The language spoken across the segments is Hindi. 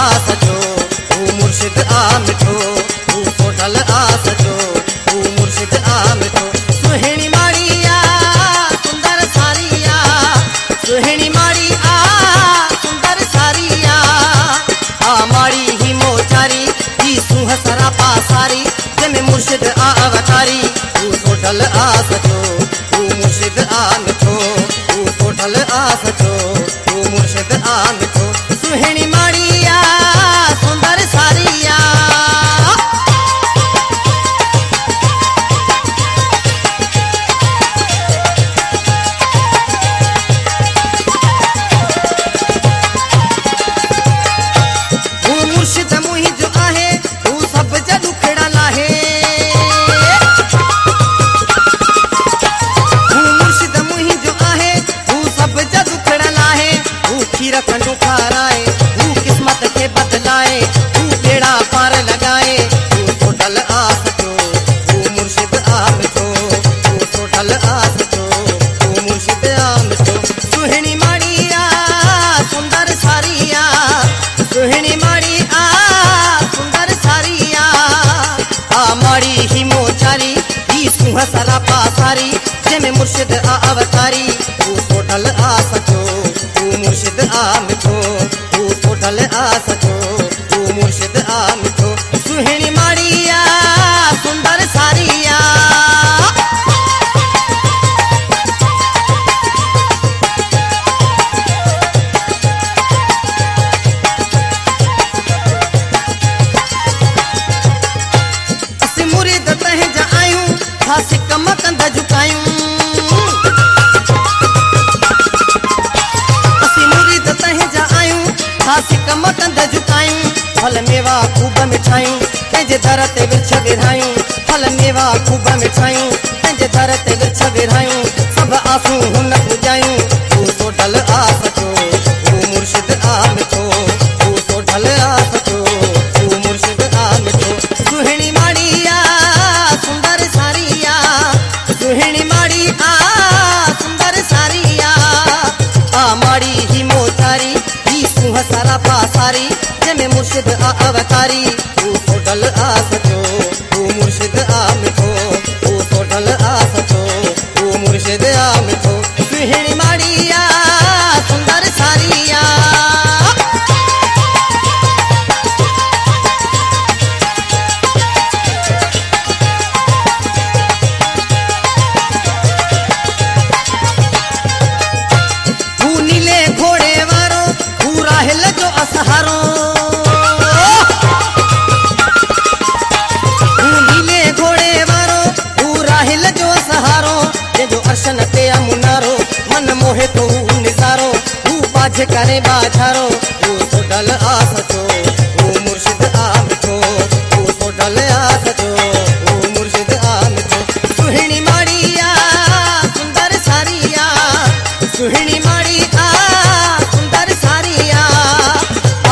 आ सजो तू मुर्शिद आ मिठो तू सोडल आ सजो तू मुर्शिद आ मिठो सुहिणी माड़ी आ सुंदर सारिया सुहिणी माड़ी आ सुंदर सारिया आ माड़ी ही मोचारी ही सुह सरा पासारी जमे मुर्शिद आ अवतारी तू सोडल आ सजो तू मुर्शिद आ मिठो तू सोडल आ सजो तू मुर्शिद आ मिठो सुहिणी माड़ी आ सुंदर सारिया तू मुर्शिद मुही जो आहे तू सब जग दुखड़ा लाहे तू मुर्शिद मुही जो आहे तू सब जग दुखड़ा लाहे तू खीर खंडू खाराए तू किस्मत के बदलाए तू बेड़ा पार लगाए तू सोडल आ सजो तू मुर्शिद आ मिठो तू सोडल आ सजो तू मुर्शिद आ मिठो सुहिणी माड़ी आ सुंदर सारिया सुहिणी माड़ी आ सुंदर सारिया आ माड़ी ही मोचारी ही सुह सरा पासारी जमे मुर्शिद आ अवतारी तू सोडल आ सजो तू मुर्शिद आ मिठो तू सोडल आ सजो तू मुर्शिद आ मिठो सुहिणी माड़ी आ सुंदर सारिया असी मुरीद तह जा आयूं खासी कम कंद झुकायूं असी मुरीद तह जा आयूं खासी कम कंद झुकायूं फल मेवा खूब मिठायूं कंहिंजे दर ते विर्छ विरहायूं फल मेवा खूब मिठायूं कंहिंजे दर ते विर्छ विरहायूं सभु आसूं हुन पुॼायूं तू सोडल आ सजो तू मुर्शिद आ मिठो तू सोडल आ सजो तू मुर्शिद आ मिठो सुहिणी माड़ी आ सुंदर सारिया सुहिणी माड़ी आ सुंदर सारिया आ माड़ी ही मोचारी ही सुह सारा पासारी जमे मुर्शिद आ अवतारी तू सोडल आ सजो तू मुर्शिद आ मिठो तू सोडल आ सजो तू मुर्शिद आ मिठो सुहिणी माड़ी आ सुंदर सारिया तू नीले घोड़े वारो तू राहिल जो असहारो तू नीले घोड़े वारो तू राहिल जो असहारो जंहिंजो अर्शन ते आ मुनारो मन मोहे तो निज़ारो तू बाझ करे बाझारो तू सोडल आ सजो तू मुर्शिद आ मिठो तू सोडल आ सजो तू मुर्शिद आ मिठो सुहिणी माड़ी आ सुंदर सारिया सुहिणी माड़ी आ सुंदर सारिया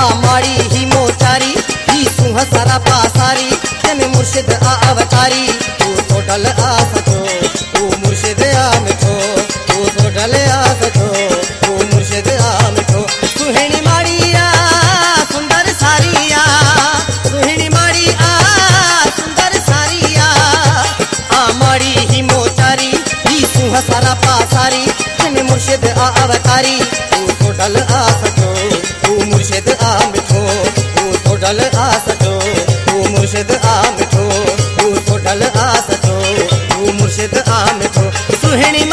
आ माड़ी ही मोचारी ही सुह सरा पासारी जमे मुर्शिद आ अवतारी तू सोडल आ सजो तू मुर्शिद आ मिठो तू सोडल आ सजो तू मुर्शिद आ मिठो सुहिणी माड़ी आ सुंदर सारिया सुहिणी माड़ी आ सुंदर सारिया आ माड़ी ही मोचारी ही सुह सरा पासारी जमे मुर्शिद आ अवतारी तू सोडल आ सजो तू मुर्शिद आ मिठो तू सोडल आ सजो तू मुर्शिद आ मिठो तू सोडल आ सजो तू मुर्शिद आ मिठो सुहिणी